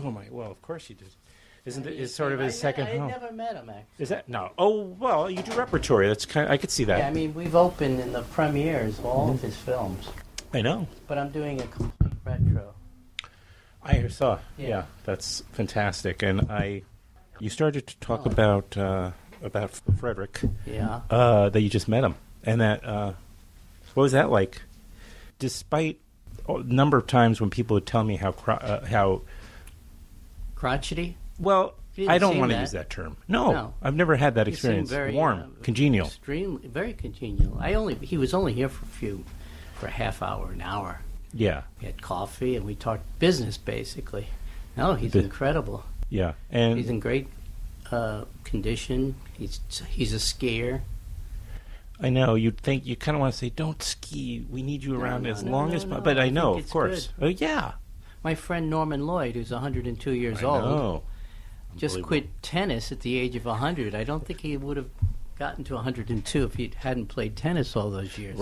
Oh my! Well, of course you did. Isn't it? It's sort of his second home. I never met him, actually. Is that no? Oh well, you do repertory. That's kind. I could see that. Yeah, I mean, we've opened in the premieres of all of his films. I know. But I'm doing a complete retro. I saw. Yeah, that's fantastic. And you started to talk about Frederick. Yeah. That you just met him, and that. What was that like? Despite a number of times when people would tell me how crotchety. Well, I don't want to use that term. No, I've never had that experience. Very, warm, congenial. Extremely, very congenial. He was only here for a half hour, an hour. Yeah. We had coffee and we talked business, basically. No, he's incredible. Yeah, and he's in great condition. He's a skier. I know you kind of want to say, "Don't ski. We need you around as long as." But I know, of course. Oh yeah. My friend Norman Lloyd, who's 102 years old, just quit tennis at the age of 100. I don't think he would have gotten to 102 if he hadn't played tennis all those years.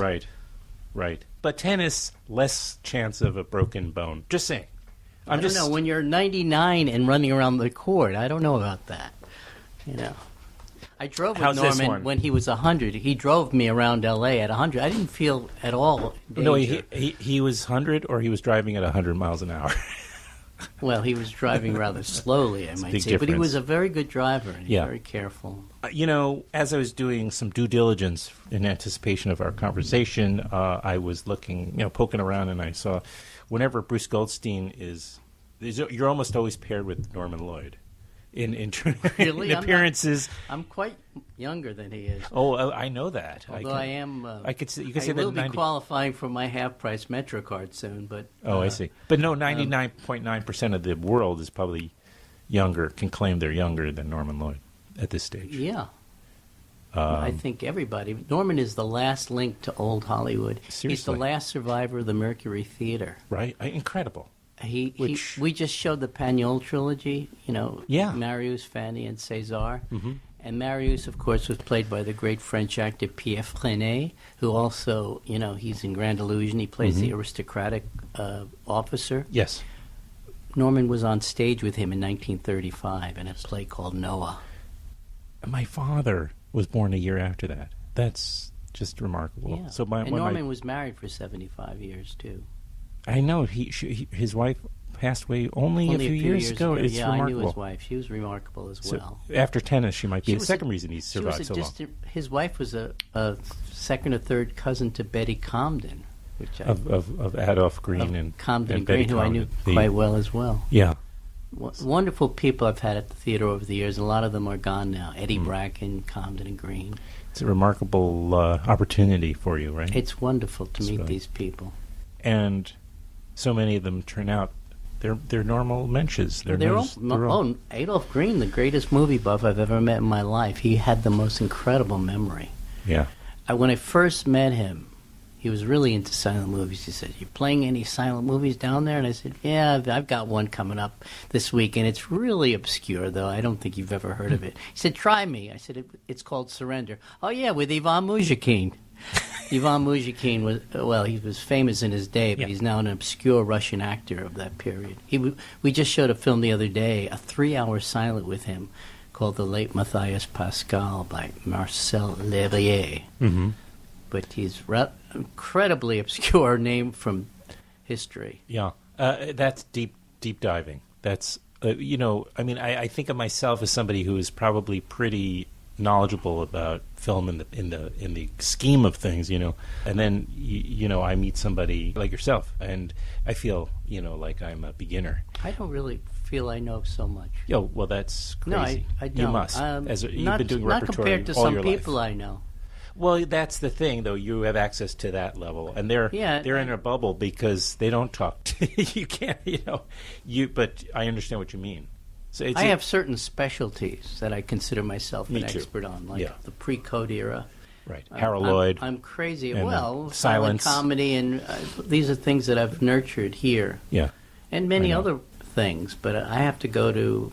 Right. But tennis, less chance of a broken bone. Just saying. I don't know. When you're 99 and running around the court, I don't know about that. You know. I drove with Norman when he was 100. He drove me around L.A. at 100. I didn't feel at all danger. No, he was 100 or he was driving at 100 miles an hour? Well, he was driving rather slowly, I might say. But he was a very good driver and very careful. As I was doing some due diligence in anticipation of our conversation, I was looking, poking around, and I saw whenever Bruce Goldstein you're almost always paired with Norman Lloyd. In really? in appearances, I'm quite younger than he is. Oh, I know that. Although I am. I could. You could I say will that be qualifying for my half-price MetroCard soon, but. I see. But no, 99.9% of the world is probably younger. Can claim they're younger than Norman Lloyd at this stage. Yeah. I think everybody. Norman is the last link to old Hollywood. Seriously. He's the last survivor of the Mercury Theater. Right. Incredible. We just showed the Pagnol trilogy, Marius, Fanny, and César. Mm-hmm. And Marius, of course, was played by the great French actor Pierre Freinet, who also, he's in Grand Illusion. He plays the aristocratic officer. Yes. Norman was on stage with him in 1935 in a play called Noah. My father was born a year after that. That's just remarkable. Yeah. So Norman was married for 75 years, too. I know his wife passed away only a few years ago. It's remarkable. I knew his wife. She was remarkable as well. After tennis, she might be the second reason he survived so long. His wife was a second or third cousin to Betty Comden, which of Adolph Green and Comden and Green, who I knew quite well as well. Yeah, wonderful people I've had at the theater over the years. A lot of them are gone now. Eddie Bracken, Comden, and Green. It's a remarkable opportunity for you, right? It's wonderful to meet these people, and so many of them turn out they're normal mensches. Adolph Green, the greatest movie buff I've ever met in my life. He had the most incredible memory. Yeah. When I first met him, he was really into silent movies. He said, "You playing any silent movies down there?" And I said, "Yeah, I've got one coming up this week, and it's really obscure, though. I don't think you've ever heard of it." He said, "Try me." I said, "It's called Surrender." "Oh yeah, with Ivan Muzhikin." Ivan Muzhikin he was famous in his day, but he's now an obscure Russian actor of that period. We just showed a film the other day, a 3-hour silent with him, called The Late Matthias Pascal by Marcel Leverrier. Mm-hmm. But he's incredibly obscure name from history. Yeah, that's deep diving. That's I think of myself as somebody who is probably pretty knowledgeable about film in the scheme of things, and then I meet somebody like yourself, and I feel like I'm a beginner. I don't really feel I know so much. Well, that's crazy. No, I don't. You must, you've been doing repertory not compared to all some your people life. I know. Well, that's the thing, though. You have access to that level, and they're in a bubble because they don't talk to you. Can't, But I understand what you mean. So I have certain specialties that I consider myself an expert on, like the pre-code era. Right, Harold Lloyd. I'm crazy. Silence, silent comedy, and these are things that I've nurtured here. Yeah, and many other things. But I have to go to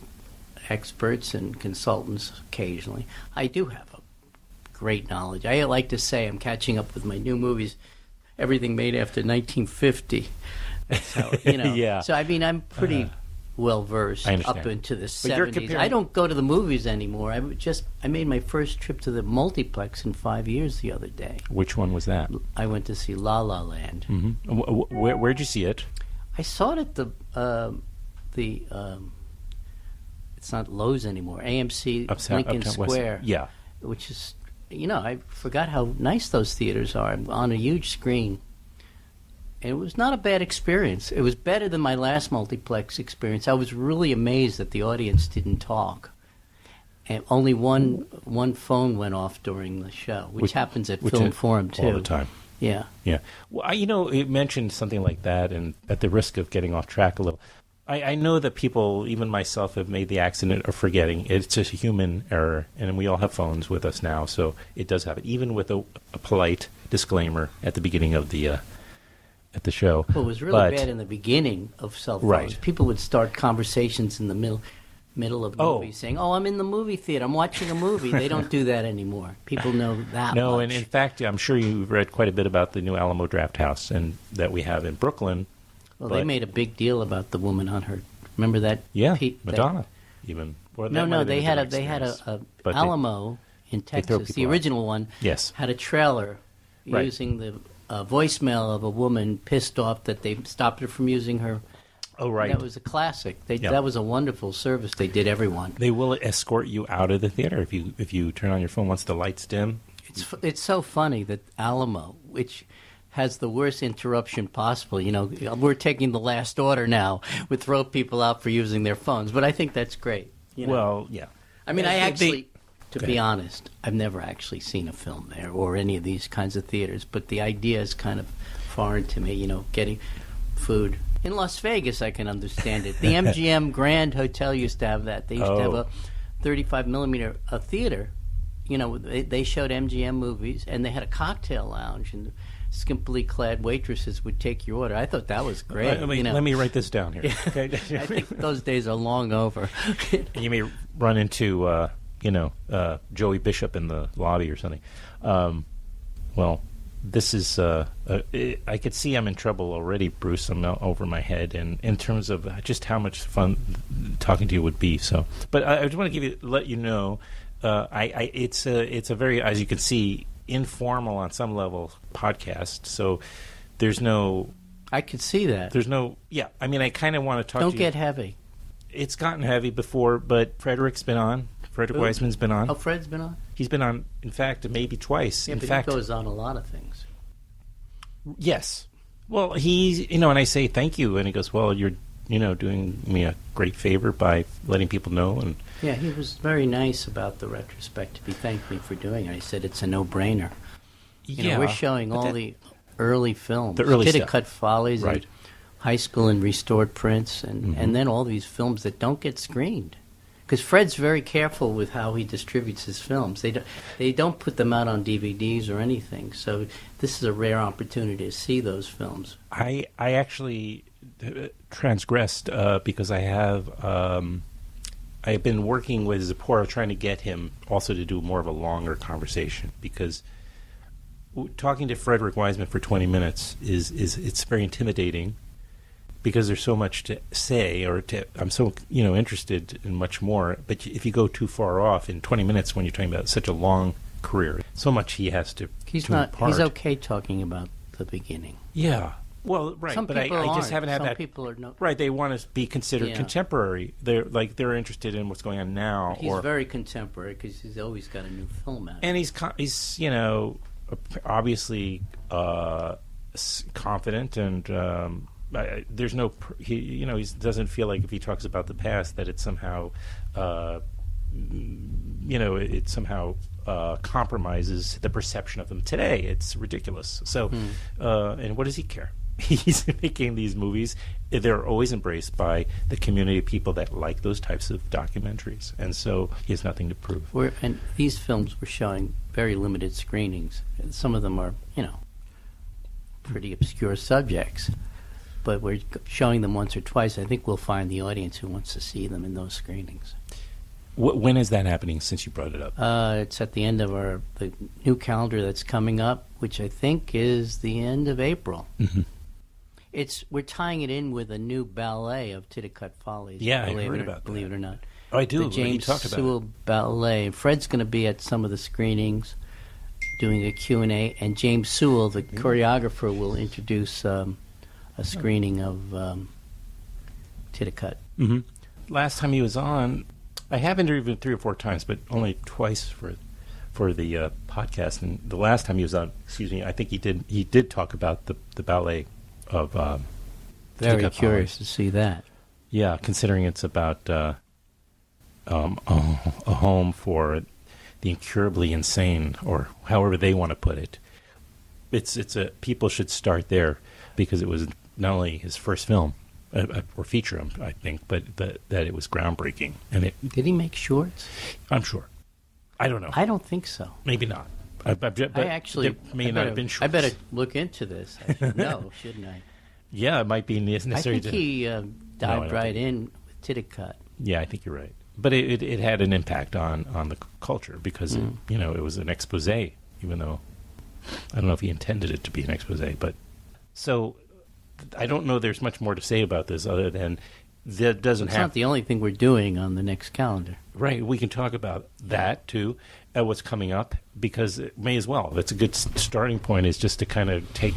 experts and consultants occasionally. I do have a great knowledge. I like to say I'm catching up with my new movies, everything made after 1950. So, Yeah. So I mean, I'm pretty well versed I up understand. into the But you're 70s. comparing- I don't go to the movies anymore. I made my first trip to the multiplex in 5 years the other day. Which one was that? I went to see La La Land. Where'd you see it? I saw it at the it's not Lowe's anymore. AMC Lincoln Uptown West. Square. Yeah. Which is, I forgot how nice those theaters are on a huge screen. And it was not a bad experience. It was better than my last multiplex experience. I was really amazed that the audience didn't talk. And only one phone went off during the show, which happens at Film Forum too. All the time. Yeah. Yeah. Well, it mentioned something like that, and at the risk of getting off track a little, I know that people, even myself, have made the accident of forgetting. It's just a human error, and we all have phones with us now, so it does happen, even with a polite disclaimer at the beginning of the at the show. Well, it was really bad in the beginning of cell phones. Right. People would start conversations in the middle of movies saying, I'm in the movie theater, I'm watching a movie. They don't do that anymore. People know that No, much. and in fact, I'm sure you've read quite a bit about the new Alamo Draft House and that we have in Brooklyn. Well, they made a big deal about the woman on her. Remember that? Yeah, Madonna, even. Or that might No, have been they had different a experience. Alamo in Texas, the people original one, Yes. had a trailer Right. using the voicemail of a woman pissed off that they stopped her from using her. Oh, right. That was a classic. That was a wonderful service they did everyone. They will escort you out of the theater if you turn on your phone once the lights dim. It's so funny that Alamo, which has the worst interruption possible, we're taking the last order now, would throw people out for using their phones. But I think that's great. Well, yeah. I mean, to be honest, I've never actually seen a film there or any of these kinds of theaters, but the idea is kind of foreign to me, getting food. In Las Vegas, I can understand it. The MGM Grand Hotel used to have that. They used to have a 35-millimeter theater. They showed MGM movies, and they had a cocktail lounge, and skimpily clad waitresses would take your order. I thought that was great. Let me write this down here. Okay? I think those days are long over. You may run into, Joey Bishop in the lobby or something. Well, this is, I could see I'm in trouble already, Bruce. I'm now over my head, and in terms of just how much fun talking to you would be. So, but I just want to let you know, it's a very, as you can see, informal on some level podcast. So there's no. I could see that. There's no. Yeah, I mean, I kind of want to talk. Don't to get you. heavy. It's gotten heavy before, but Frederick's been on. Frederick Wiseman's been on. Oh, Fred's been on? He's been on, in fact, maybe twice. Yeah, in but fact, he goes on a lot of things. Yes. Well, and I say thank you, and he goes, well, you're, doing me a great favor by letting people know. And yeah, he was very nice about the retrospective. He thanked me for doing it. I said it's a no-brainer. We're showing all the early films. The early Kitty stuff. Cut Follies, Right. and High School and Restored Prince, and then all these films that don't get screened. Because Fred's very careful with how he distributes his films. They don't put them out on DVDs or anything. So this is a rare opportunity to see those films. I actually transgressed because I've been working with Zipporah trying to get him also to do more of a longer conversation, because talking to Frederick Wiseman for 20 minutes it's very intimidating, because there's so much to say, I'm so interested in much more. But if you go too far off in 20 minutes when you're talking about such a long career, so much he has to. He's okay talking about the beginning. Yeah. Well, right. Some but people I just haven't had Some that. people are no. Right. They want to be considered contemporary. They're interested in what's going on now. He's very contemporary because he's always got a new film out. And he's obviously confident, and there's no he doesn't feel like if he talks about the past that it's somehow it somehow compromises the perception of them today. It's ridiculous. So and what does he care? He's making these movies. They're always embraced by the community of people that like those types of documentaries, and so he has nothing to prove. And these films were showing very limited screenings. Some of them are pretty obscure subjects, but we're showing them once or twice. I think we'll find the audience who wants to see them in those screenings. When is that happening, since you brought it up? It's at the end of the new calendar that's coming up, which I think is the end of April. Mm-hmm. We're tying it in with a new ballet of Titicut Follies. Yeah, I heard about that. Believe it or not. Oh, I do. The James you talked about Sewell Ballet. Fred's going to be at some of the screenings doing a Q&A, and James Sewell, the choreographer, will introduce a screening of Titicut. Mm-hmm. Last time he was on, I have interviewed him 3 or 4 times, but only twice for the podcast. And the last time he was on, I think he did talk about the ballet of Very Titicut curious Follies. to see that. Yeah, considering it's about a home for the incurably insane, or however they want to put it. People should start there, because it was not only his first film or feature, I think, but that it was groundbreaking. And Did he make shorts? I'm sure. I don't know. I don't think so. Maybe not. But There may not have been shorts. I better look into this. I should know, shouldn't I? Yeah, it might be necessary. I think he dived right in with Titicut. Yeah, I think you're right. But it had an impact on the culture, because it was an expose, even though I don't know if he intended it to be an expose. But so I don't know. There's much more to say about this other than that doesn't It's have. not the only thing we're doing on the next calendar. Right. We can talk about that too, what's coming up, because it may as well. That's a good starting point. Is just to kind of take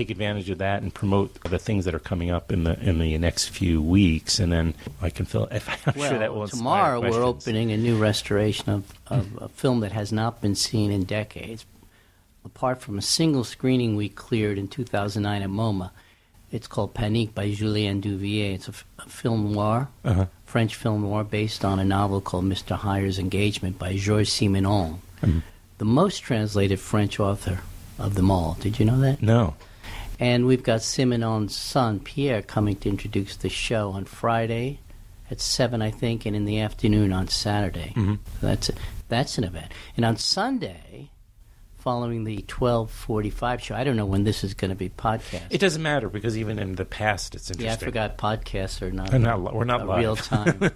advantage of that and promote the things that are coming up in the next few weeks, and then I can fill. I'm sure that will inspire tomorrow questions. we're opening a new restoration of a film that has not been seen in decades. Apart from a single screening we cleared in 2009 at MoMA, it's called Panique by Julien Duvier. It's a film noir, French film noir, based on a novel called Mr. Heyer's Engagement by Georges Simenon, the most translated French author of them all. Did you know that? No. And we've got Simenon's son, Pierre, coming to introduce the show on Friday at 7, I think, and in the afternoon on Saturday. So that's an event. And on Sunday, following the 12:45 show, I don't know when this is going to be podcast. It doesn't matter, because even in the past, it's interesting. Yeah, I forgot podcasts are not we're not live. real time.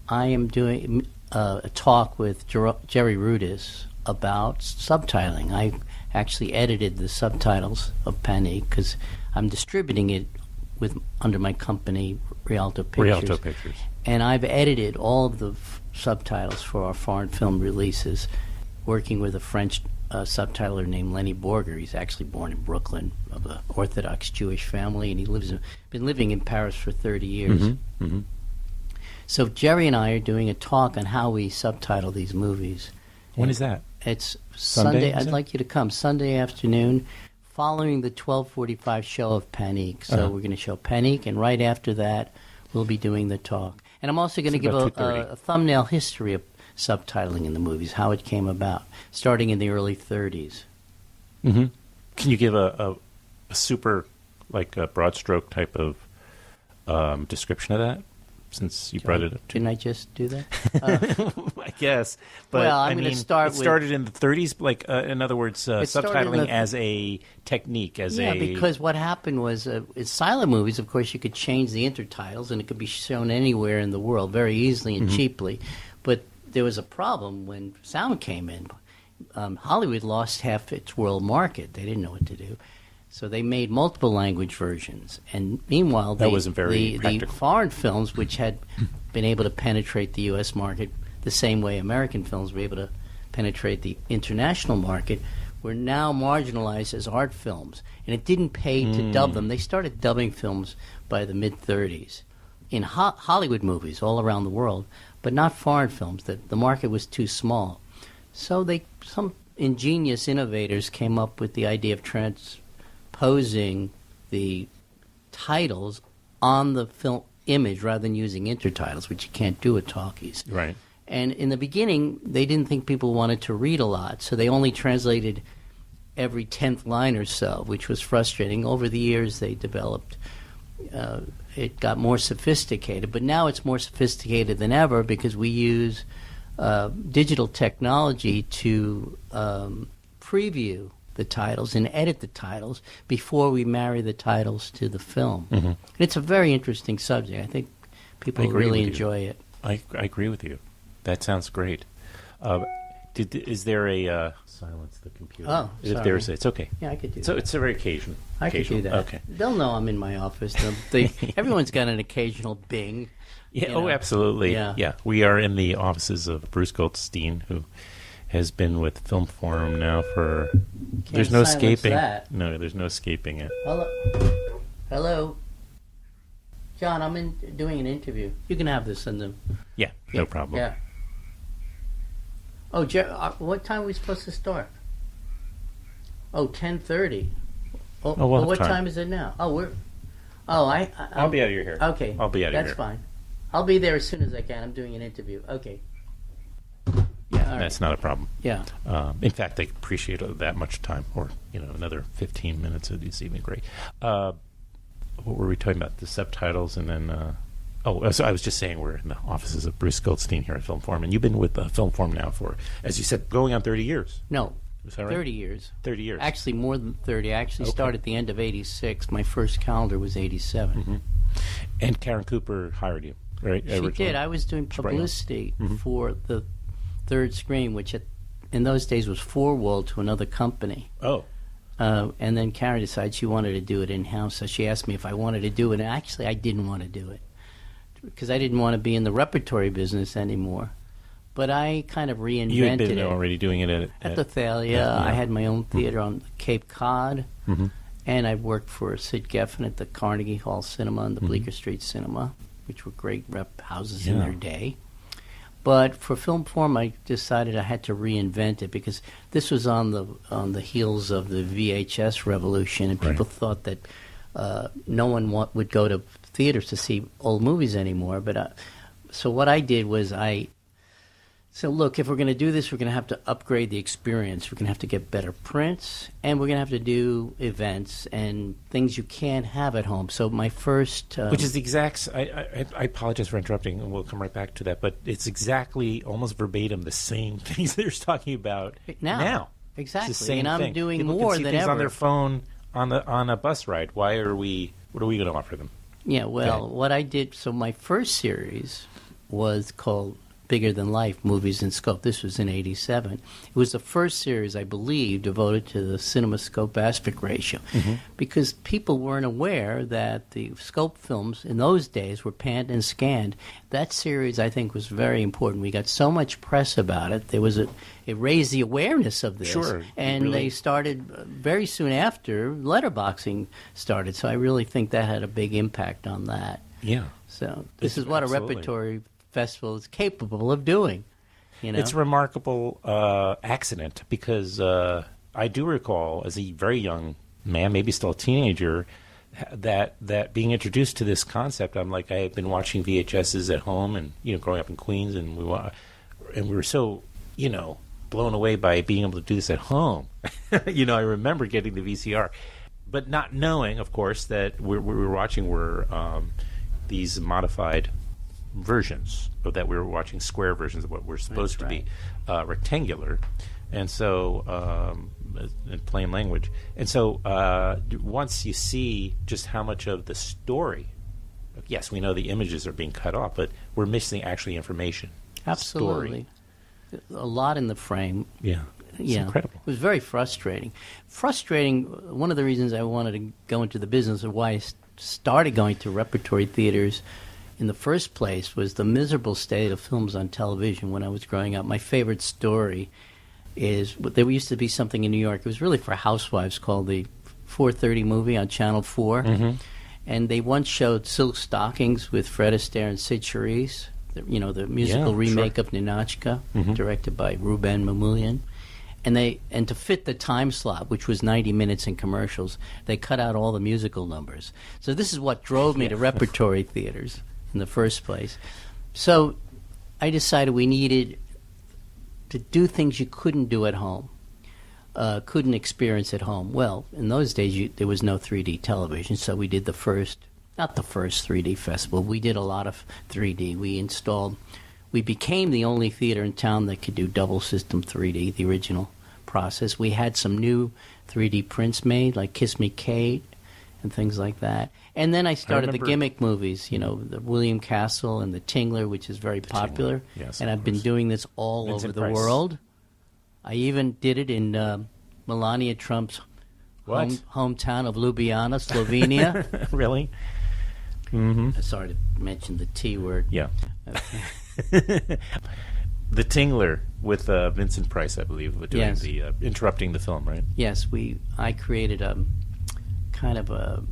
I am doing a talk with Jerry Rudis about subtitling. I actually edited the subtitles of Panique, because I'm distributing it under my company, Rialto Pictures. And I've edited all of the subtitles for our foreign film releases, working with a French subtitler named Lenny Borger. He's actually born in Brooklyn, of an Orthodox Jewish family, and been living in Paris for 30 years. So Jerry and I are doing a talk on how we subtitle these movies. When is that? It's Sunday. I'd it? like you to come Sunday afternoon, following the 12:45 show of Panique. So we're going to show Panique, and right after that, we'll be doing the talk. And I'm also going to give a thumbnail history of subtitling in the movies, how it came about, starting in the early 30s. Can you give a super, like a broad stroke type of description of that? Since you brought it up. Didn't I just do that? I guess. But well, I'm going to start it started in the 30s, like, in other words, subtitling as a technique, because what happened was, in silent movies, of course, you could change the intertitles, and it could be shown anywhere in the world very easily and cheaply. But there was a problem when sound came in. Hollywood lost half its world market. They didn't know what to do. So they made multiple language versions, and meanwhile, the foreign films, which had been able to penetrate the U.S. market the same way American films were able to penetrate the international market, were now marginalized as art films, and it didn't pay to dub them. They started dubbing films by the mid-'30s in Hollywood movies all around the world, but not foreign films. The market was too small. So some ingenious innovators came up with the idea of transposing the titles on the film image rather than using intertitles, which you can't do at talkies. Right. And in the beginning, they didn't think people wanted to read a lot, so they only translated every 10th line or so, which was frustrating. Over the years, they developed, it got more sophisticated, but now it's more sophisticated than ever because we use digital technology to preview the titles and edit the titles before we marry the titles to the film. And it's a very interesting subject. I think people really enjoy it. I agree with you. That sounds great. Is there a silence the computer? Oh, if sorry. there's, it's okay. Yeah, I could do So that. it's a very occasional. I could do that. Okay. They'll know I'm in my office. Everyone's got an occasional bing. Yeah. You know. Oh, absolutely. Yeah. We are in the offices of Bruce Goldstein, who has been with Film Forum now for. There's no silence escaping. that. No, there's no escaping it. Hello. John, I'm doing an interview. You can have this in the. Yeah. No problem. Yeah. Oh, what time are we supposed to start? Oh, 10:30. Oh, we'll have what time. time is it now? Oh, we're. Oh, I'll be out of your hair. Okay. I'll be out of your hair. That's fine. I'll be there as soon as I can. I'm doing an interview. Okay. Yeah. All right. That's not a problem. Yeah. In fact, I appreciate that much time, or another 15 minutes is even great. What were we talking about? The subtitles, and then. So I was just saying we're in the offices of Bruce Goldstein here at Film Forum, and you've been with Film Forum now for, as you said, going on 30 years. No. Is that right? 30 years. 30 years. Actually, more than 30. I actually started at the end of 86. My first calendar was 87. Mm-hmm. And Karen Cooper hired you, right? She did. I was doing publicity for the third screen, which in those days was forewall to another company. Oh. And then Karen decided she wanted to do it in-house, so she asked me if I wanted to do it. And actually, I didn't want to do it because I didn't want to be in the repertory business anymore. But I kind of reinvented You had been it. already doing it At the Thalia. Yeah. I had my own theater on Cape Cod. Mm-hmm. And I worked for Sid Geffen at the Carnegie Hall Cinema and the Bleecker Street Cinema, which were great rep houses in their day. But for Film Forum, I decided I had to reinvent it because this was on the heels of the VHS revolution, and people thought that no one would go to theaters to see old movies anymore. But so what I did was So look, if we're going to do this, we're going to have to upgrade the experience. We're going to have to get better prints, and we're going to have to do events and things you can't have at home. So my first... Which is the exact... I apologize for interrupting, and we'll come right back to that, but it's exactly, almost verbatim, the same things they're talking about now. Exactly, it's the same and I'm thing. doing People more can see than things ever. on their phone on a bus ride. What are we going to offer them? Yeah, well, what I did... So my first series was called... Bigger Than Life, Movies in Scope. This was in 87. It was the first series, I believe, devoted to the CinemaScope aspect ratio because people weren't aware that the scope films in those days were panned and scanned. That series, I think, was very important. We got so much press about it. It raised the awareness of this. Sure. And they started, very soon after, letterboxing started. So I really think that had a big impact on that. Yeah. So this is what a repertory festival is capable of doing. It's a remarkable accident because I do recall as a very young man, maybe still a teenager, that being introduced to this concept. I'm like, I had been watching VHSs at home and growing up in Queens, and we were so blown away by being able to do this at home. I remember getting the VCR, but not knowing, of course, that what we were watching were these modified versions, or that we were watching square versions of what were supposed to be rectangular, and so in plain language. And so once you see just how much of the story, yes, we know the images are being cut off, but we're missing actually information. Absolutely. Story. A lot in the frame. Yeah. It's incredible. It was very frustrating. One of the reasons I wanted to go into the business, or why I started going to repertory theaters in the first place, was the miserable state of films on television when I was growing up. My favorite story is there used to be something in New York. It was really for housewives called the 4:30 movie on Channel 4. And they once showed Silk Stockings with Fred Astaire and Sid Charisse, the musical remake of Ninotchka, directed by Ruben Mamoulian. And to fit the time slot, which was 90 minutes in commercials, they cut out all the musical numbers. So this is what drove me to repertory theaters in the first place. So I decided we needed to do things you couldn't do at home, couldn't experience at home. Well, in those days, there was no 3D television, so we did not the first 3D festival. We did a lot of 3D. We became the only theater in town that could do double system 3D, the original process. We had some new 3D prints made, like Kiss Me Kate and things like that. And then I started the gimmick movies, the William Castle and the Tingler, which is very popular. Yes, and I've been doing this all Vincent over the Price. world. I even did it in Melania Trump's hometown of Ljubljana, Slovenia. Really? Sorry to mention the T word. Yeah. The Tingler with Vincent Price, I believe, doing the interrupting the film, right? Yes, I created a kind of a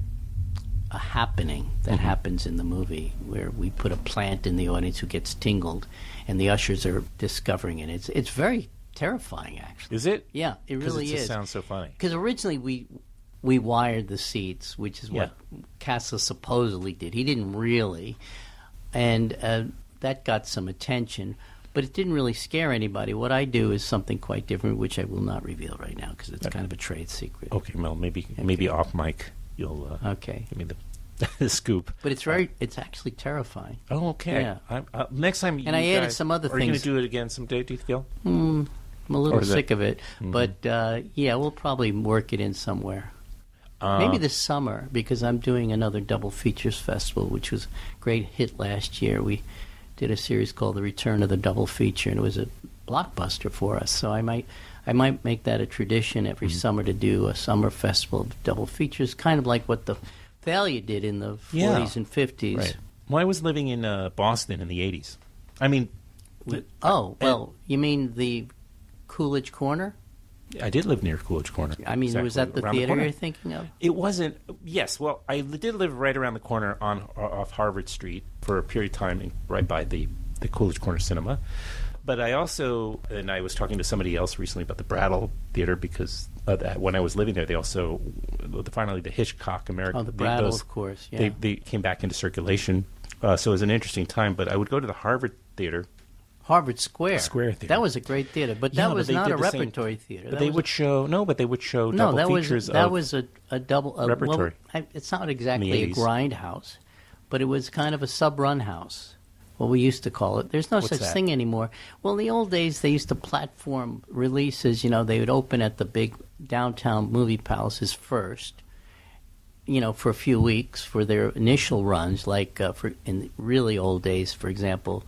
happening that happens in the movie where we put a plant in the audience who gets tingled, and the ushers are discovering it. It's very terrifying, actually. Is it? Yeah, it really is. It just sounds so funny. Because originally we wired the seats, which is what Casa supposedly did. He didn't really, and that got some attention, but it didn't really scare anybody. What I do is something quite different, which I will not reveal right now because it's kind of a trade secret. Okay, Mel, maybe off mic you'll give me the scoop. But it's actually terrifying. Oh, okay. Yeah. Next time, and I added some other things. Are you going to do it again someday? Do you feel? I'm a little sick of it, but we'll probably work it in somewhere. Maybe this summer, because I'm doing another Double Features Festival, which was a great hit last year. We did a series called The Return of the Double Feature, and it was a blockbuster for us. So I might make that a tradition every summer to do a summer festival of double features, kind of like what the Thalia did in the 40s and 50s. Right. Well, I was living in Boston in the 80s. I mean... you mean the Coolidge Corner? I did live near Coolidge Corner. I mean, was that the theater you're thinking of? It wasn't. Yes. Well, I did live right around the corner off Harvard Street for a period of time, right by the Coolidge Corner Cinema. But I also, and I was talking to somebody else recently about the Brattle Theater because when I was living there, they also, finally the Hitchcock American. Oh, the Brattle, of course. Yeah. They came back into circulation. So it was an interesting time. But I would go to the Harvard Theater. Harvard Square Theater. That was a great theater, but that was not a repertory theater. But they would show double features that was a double repertory. Well, it's not exactly a grindhouse, but it was kind of a sub-run house, what we used to call it. There's no such thing anymore. Well, in the old days, they used to platform releases. They would open at the big downtown movie palaces first, for a few weeks for their initial runs, like in the really old days, for example,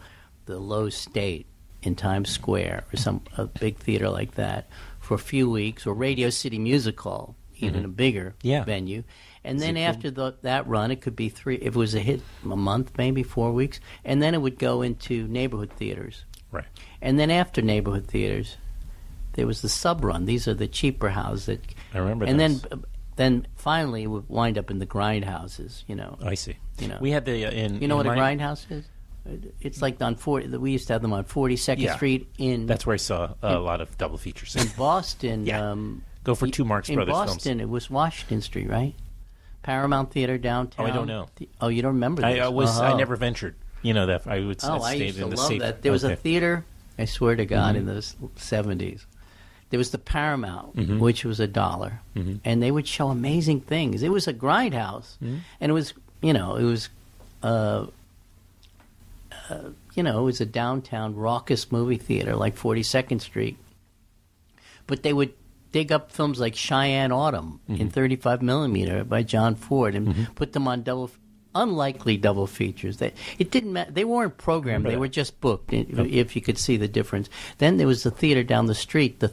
the Low State in Times Square or a big theater like that for a few weeks, or Radio City Music Hall, even a bigger venue. And then after that run, it could be if it was a hit, a month, maybe 4 weeks, and then it would go into neighborhood theaters. Right. And then after neighborhood theaters, there was the sub-run. These are the cheaper houses. I remember and those. then finally it would wind up in the grindhouses, I see. We had the You know what a grindhouse is? It's like on 40. We used to have them on 42nd Street in. That's where I saw a lot of double features. In Boston. Go for two Marx Brothers films. In Boston, it was Washington Street, right? Paramount Theater downtown. Oh, I don't know. You don't remember this? I never ventured. That I would. I used to love that. There was a theater. I swear to God, in the 70s, there was the Paramount, which was $1, and they would show amazing things. It was a grindhouse, and it was, it was a downtown raucous movie theater like 42nd Street. But they would dig up films like Cheyenne Autumn in 35 millimeter by John Ford and put them on unlikely double features. It didn't matter. They weren't programmed. They were just booked, if you could see the difference. Then there was the theater down the street, the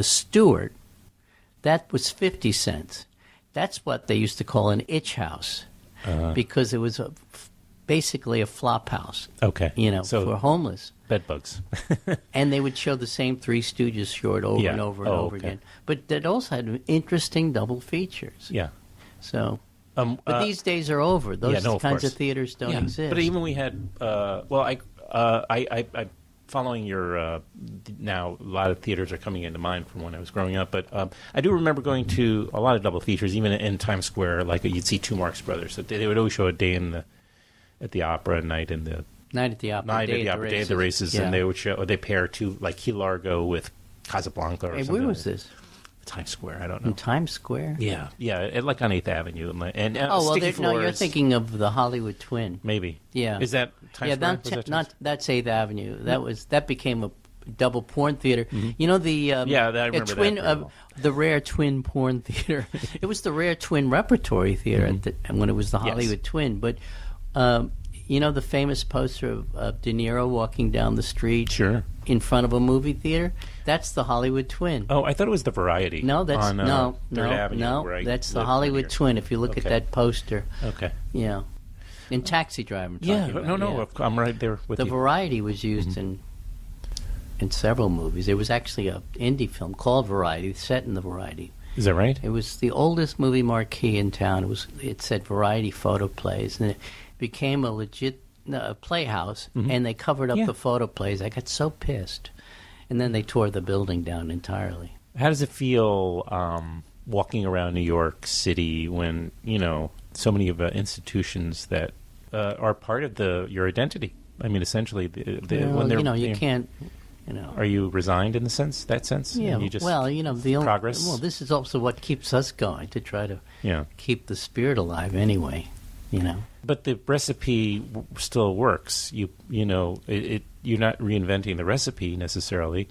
Stewart. That was 50 cents. That's what they used to call an itch house because it was basically a flop house. Okay. For homeless. Bedbugs. And they would show the same Three Stooges short over and over and over again. But that also had interesting double features. Yeah. So, but these days are over. Those kinds of theaters don't exist. But even we had, I following your, now a lot of theaters are coming into mind from when I was growing up. But I do remember going to a lot of double features, even in Times Square. Like you'd see two Marx Brothers. So they would always show a day at the opera, night in the Night at the Opera, Day at the Races, and they would show. They pair two like Key Largo with Casablanca or something. Where was this? Times Square. I don't know. In Times Square? Yeah, like on 8th Avenue. And you're thinking of the Hollywood Twin. Maybe. Yeah. Is that Times Square? That's 8th Avenue. That became a double porn theater. You know the I remember twin that the Rare Twin Porn Theater. It was the Rare Twin Repertory Theater when it was the Hollywood Twin, but. You know the famous poster of De Niro walking down the street Sure. in front of a movie theater? That's the Hollywood Twin. Oh, I thought it was the Variety. No, that's on, Third Avenue, no. where I That's the live Hollywood near. Twin. If you look at Okay. that poster, Okay. yeah, in Taxi Driver. I'm Yeah. talking about, No. yeah. I'm right there with The you. Variety was used in several movies. There was actually a indie film called Variety, set in the Variety. Is that right? It was the oldest movie marquee in town. It said Variety Photo Plays, and it became a legit playhouse. And they covered up Yeah. the photo plays. I got so pissed, and then they tore the building down entirely. How does it feel walking around New York City when so many of institutions that are part of your identity? I mean, essentially, when they're you can't. Are you resigned in that sense? Yeah. And you just the only progress. Well, this is also what keeps us going to try to keep the spirit alive. Anyway, But the recipe still works. You're not reinventing the recipe necessarily.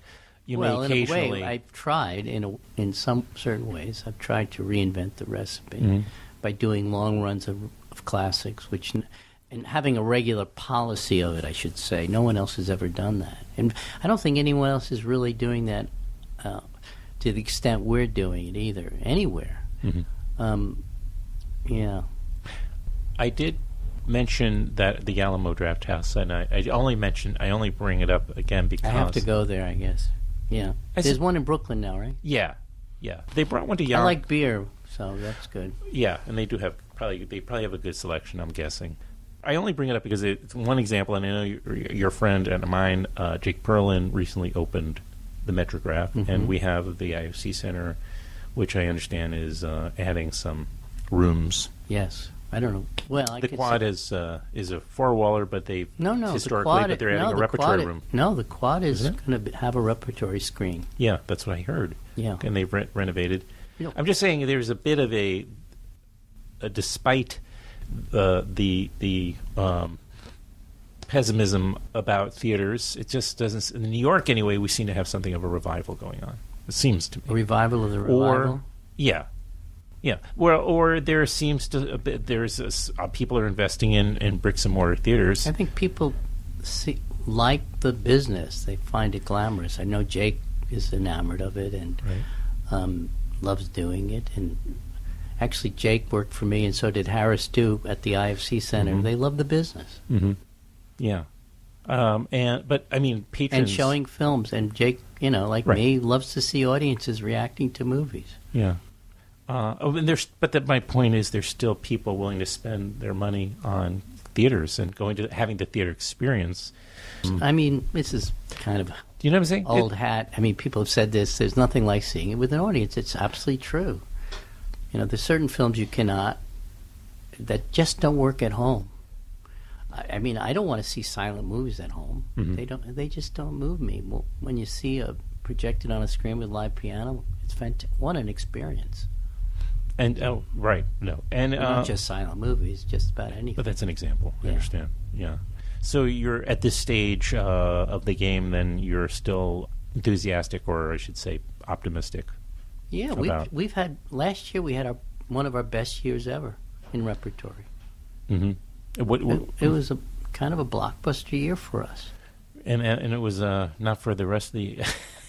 You may in a occasionally. way, I've tried in some certain ways. I've tried to reinvent the recipe by doing long runs of classics, and having a regular policy of it, I should say. No one else has ever done that, and I don't think anyone else is really doing that to the extent we're doing it either anywhere. Yeah. I did mention that the Alamo Draft House, and I only bring it up again because I have to go there, I guess. Yeah. There's one in Brooklyn now, right? Yeah. They brought one to I like beer, so that's good. Yeah, and they do have they probably have a good selection, I'm guessing. I only bring it up because it's one example, and I know your friend and mine, Jake Perlin, recently opened the Metrograph, and we have the IFC Center, which I understand is adding some rooms. Yes. I don't know. Well, the Quad is a four-waller, but they've historically, but they're adding a repertory room. No, the Quad is going to have a repertory screen. Yeah, that's what I heard. Yeah, and they've renovated. I'm just saying there's a bit of a despite the pessimism about theaters, it just doesn't. In New York, anyway, we seem to have something of a revival going on. It seems to me a revival of the revival. Yeah. Well, or there seems to people are investing in bricks and mortar theaters. I think people like the business; they find it glamorous. I know Jake is enamored of it and loves doing it. And actually, Jake worked for me, and so did Harris too at the IFC Center. They love the business. Yeah, but I mean, patrons and showing films. And Jake, me, loves to see audiences reacting to movies. Yeah. My point is, there's still people willing to spend their money on theaters and having the theater experience. I mean, this is kind of do you know what I'm saying? Old hat. I mean, people have said this. There's nothing like seeing it with an audience. It's absolutely true. There's certain films that just don't work at home. I mean, I don't want to see silent movies at home. They just don't move me. Well, when you see a projected on a screen with live piano, it's fantastic. What an experience! And not just silent movies, just about anything. But that's an example. I understand. Yeah. So you're at this stage of the game. Then you're still enthusiastic, or I should say, optimistic. Yeah, we've had last year. We had one of our best years ever in repertory. It was a kind of a blockbuster year for us. And it was not for the rest of the.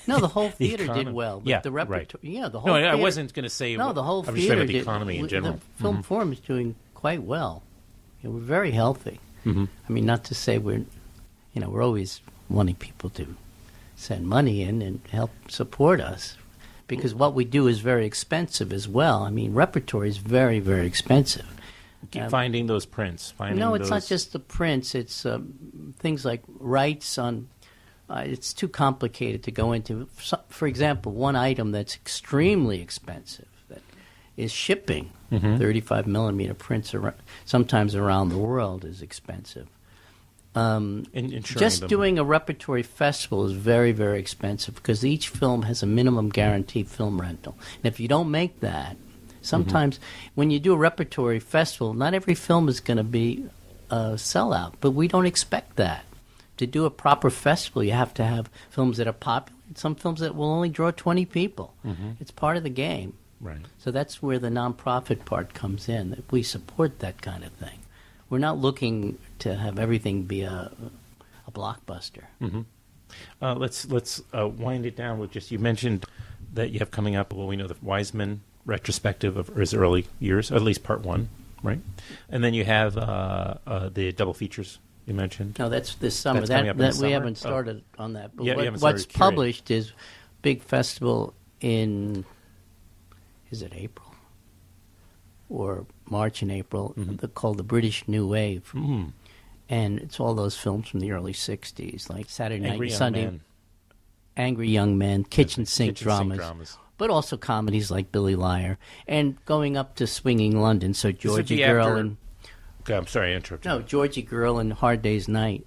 No, the whole theater did well. But the repertory, the whole. No, theater, I wasn't going to say. No, the whole I'm theater just talking about did. the economy in general. The film forum is doing quite well. We're very healthy. I mean, not to say we're always wanting people to send money in and help support us, because what we do is very expensive as well. I mean, repertory is very, very expensive. Finding those prints. It's not just the prints. It's things like rights on. It's too complicated to go into. For example, one item that's extremely expensive that is shipping. 35 millimeter prints sometimes around the world is expensive. Just doing a repertory festival is very, very expensive because each film has a minimum guaranteed film rental. And if you don't make that, sometimes when you do a repertory festival, not every film is going to be a sellout, but we don't expect that. To do a proper festival, you have to have films that are popular and some films that will only draw 20 people. It's part of the game. Right. So that's where the nonprofit part comes in, that we support that kind of thing. we're not looking to have everything be a blockbuster. Mm-hmm. Let's wind it down with just, you mentioned that you have coming up, well, we know the Wiseman retrospective of his early years, or at least part one, right? And then you have the double features you mentioned. No, that's this summer. That's coming up in the We summer? haven't started on that. But Yeah, we haven't what's started, period. published is big festival in, is it April? Or March and April, called the British New Wave. Mm-hmm. And it's all those films from the early 60s, like Saturday Night Angry and Young Sunday. Man. Angry Young Men, kitchen sink Kitchen dramas. But also comedies like Billy Liar. And going up to Swinging London, so would Georgie be Girl after- and... Okay, I'm sorry, I interrupted. No, Georgie Girl and Hard Day's Night.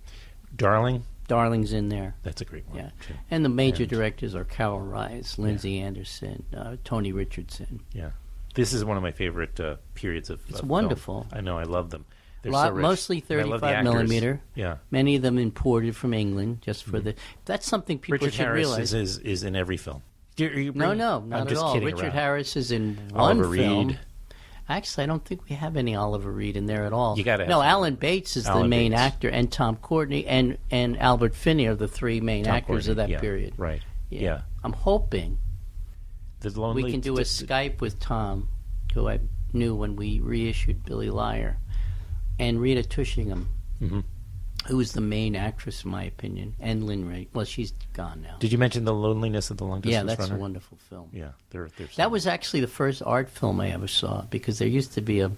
Darling? Darling's in there. That's a great one. Yeah. too. And the major And- directors are Carol Rice, Lindsay Anderson, Tony Richardson. Yeah. This is one of my favorite periods of It's film. wonderful. I know, I love them. They're so rich. Mostly And I love the 35 actors. millimeter. Yeah. Many of them imported from England just for the... That's something people Richard should Harris realize. is in every film. No, not I'm at just all. kidding Richard around. Harris is in Oliver one film. Reed. Actually, I don't think we have any Oliver Reed in there at all. You gotta have No, some. Alan Bates is the Alan main Bates. actor, and Tom Courtney and Albert Finney are the three main Tom actors of Courtney, that period. Right. Yeah. I'm hoping The Lonely... we can do a Skype with Tom, who I knew when we reissued Billy Liar, and Rita Tushingham, who is the main actress, in my opinion, and Lynn Ray. Well, she's gone now. Did you mention The Loneliness of the Long Distance Yeah, that's Runner? a wonderful film. Yeah. They're That was actually the first art film I ever saw, because there used to be a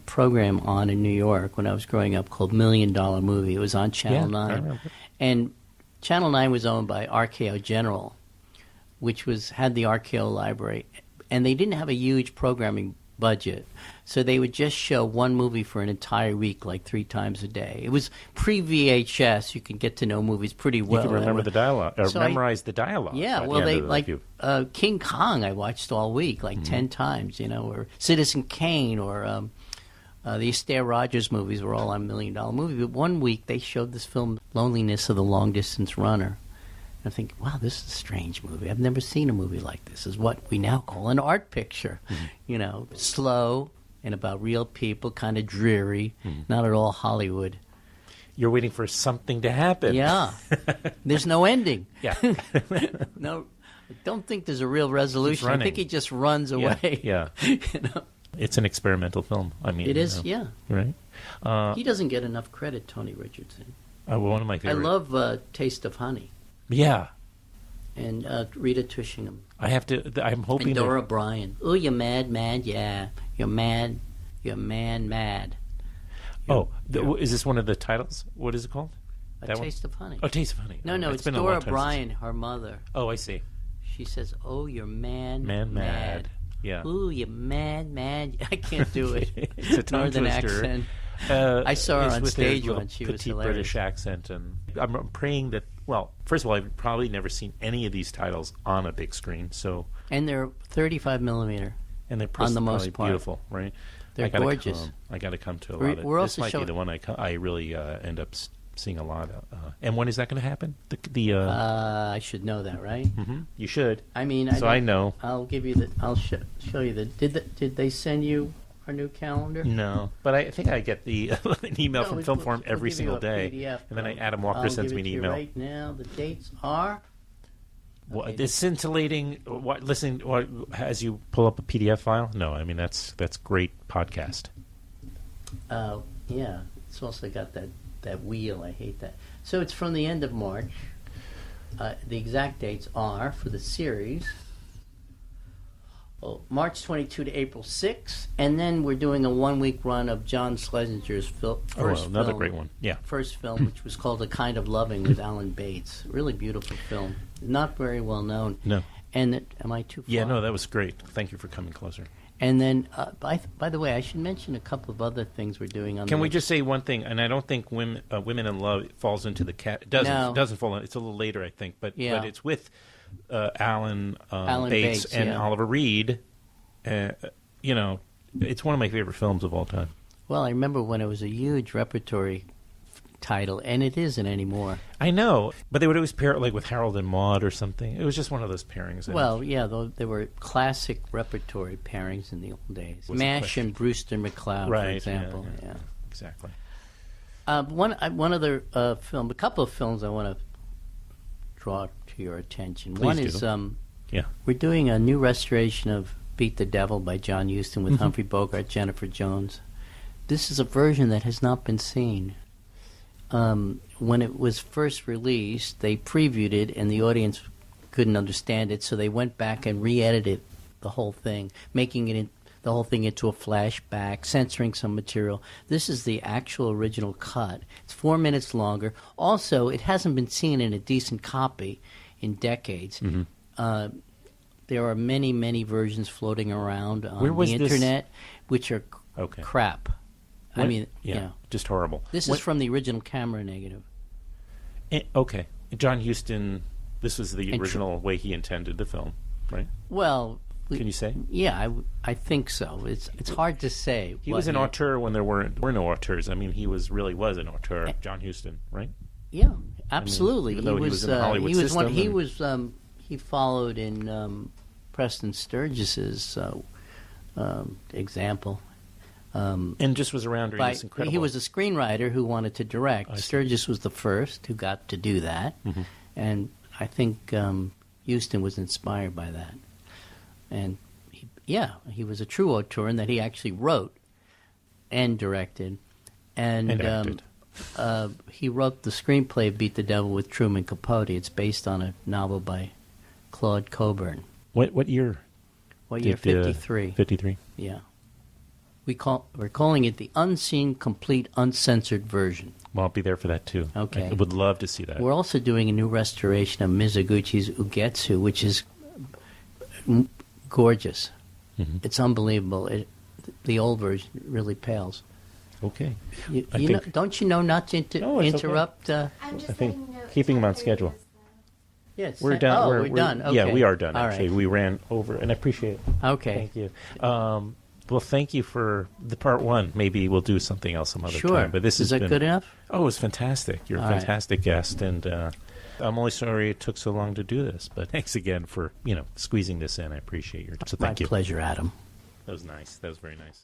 program on in New York when I was growing up called $1 Million Movie. It was on Channel I 9. remember. And Channel 9 was owned by RKO General, which had the RKO library. And they didn't have a huge programming budget. So they would just show one movie for an entire week, like 3 times a day. It was pre-VHS. You could get to know movies pretty well. You can remember the dialogue, or So memorize the dialogue. Yeah, by the well, end they of the like review. King Kong. I watched all week, like 10 times, or Citizen Kane, or the Astaire Rogers movies were all on $1 Million Movie. But one week they showed this film, Loneliness of the Long Distance Runner. And I think, wow, this is a strange movie. I've never seen a movie like this. It's what we now call an art picture. Slow and about real people, kind of dreary, not at all Hollywood. You're waiting for something to happen. Yeah. There's no ending. Yeah. No, I don't think there's a real resolution. I running. think he just runs away. Yeah. It's an experimental film. I mean, It is, yeah. Right? He doesn't get enough credit, Tony Richardson. One of my favorite. I love Taste of Honey Yeah. and Rita Tushingham I have to. I'm hoping and that- Dora Bryan. Oh, you're mad, yeah. You're mad. You're mad. Oh, is this one of the titles? What is it called? A That one? Taste of Honey. Oh, Taste of Honey. No, Oh, it's been a long Dora time Bryan, her mother. Oh, I see. She says, "Oh, you're Mad. Yeah. Ooh, you're mad. I can't do it. It's a tongue Northern twister. accent. I saw her It's on with stage little once. She was petite hilarious. British accent, and I'm praying that. Well, first of all, I've probably never seen any of these titles on a big screen, so And they're 35 millimeter. and they're On the most probably part. beautiful, right? They're I gotta gorgeous. Come. I got to come to a We're- lot of. we're This also might be showing- the one I really end up seeing a lot of. And when is that going to happen? I should know that, right? You should. I mean, So I know. I'll give you the. I'll show you the. Did they send you our new calendar? No, but I think I get the an email No, from we'll- Filmforum we'll every give you single a day, PDF, and then though. Adam Walker I'll sends give me an it to you email. right now, the dates are. What, Okay. this scintillating. What? Listen. What? As you pull up a PDF file? No, I mean that's great podcast. Yeah, it's also got that wheel. I hate that. So it's from the end of March. The exact dates are for the series. March 22 to April 6, and then we're doing a 1-week run of John Schlesinger's first another film. great one. Yeah. First film, which was called A Kind of Loving with Alan Bates. Really beautiful film. Not very well known. No. And am I too far? Yeah. No, that was great. Thank you for coming closer. And then, by the way, I should mention a couple of other things we're doing on. Can we just say one thing? And I don't think Women in Love falls into the doesn't fall in. It's a little later, I think, but it's with Alan Bates and Oliver Reed. It's one of my favorite films of all time. Well, I remember when it was a huge repertory title, and it isn't anymore. I know, but they would always pair it like with Harold and Maude or something. It was just one of those pairings. Well, yeah, there were classic repertory pairings in the old days. Was MASH and Brewster McCloud, for example. Yeah. exactly. One other film, a couple of films I want to draw to your attention. Please One do. is Yeah. we're doing a new restoration of Beat the Devil by John Huston with Humphrey Bogart, Jennifer Jones. This is a version that has not been seen. When it was first released, they previewed it, and the audience couldn't understand it, so they went back and re-edited the whole thing, making the whole thing into a flashback, censoring some material. This is the actual original cut. It's 4 minutes longer. Also, it hasn't been seen in a decent copy in decades. There are many, many versions floating around on the internet, which are crap. What? I mean, just horrible. This is from the original camera negative. Okay. John Huston, this was the original way he intended the film, right? Well, can you say? Yeah, I think so. It's hard to say. He was an auteur when there were no auteurs. I mean, he was an auteur, John Huston, right? Yeah, absolutely. I mean, even though he was in the Hollywood system. He followed in Preston Sturgis's example. And just was around during this incredible... He was a screenwriter who wanted to direct. Sturgis was the first who got to do that. And I think Huston was inspired by that. And he was a true auteur in that he actually wrote and directed. And acted. He wrote the screenplay of Beat the Devil with Truman Capote. It's based on a novel by Claude Coburn. What year? What year? 53. 53. Yeah. We're calling it the Unseen, Complete, Uncensored version. Well, I'll be there for that, too. Okay. I would love to see that. We're also doing a new restoration of Mizoguchi's Ugetsu, which is gorgeous. It's unbelievable. The old version really pales. Okay. Don't you know not to interrupt? I think keeping them on schedule. Yes. We're done. We're done. Okay. Yeah, we are done, actually. Right. We ran over, and I appreciate it. Okay. Thank you. Well, thank you for the part one. Maybe we'll do something else some other time. But this is that good enough? Oh, it was fantastic. You're a fantastic guest, and I'm only sorry it took so long to do this. But thanks again for squeezing this in. I appreciate your time. So thank you. My pleasure, Adam. That was nice. That was very nice.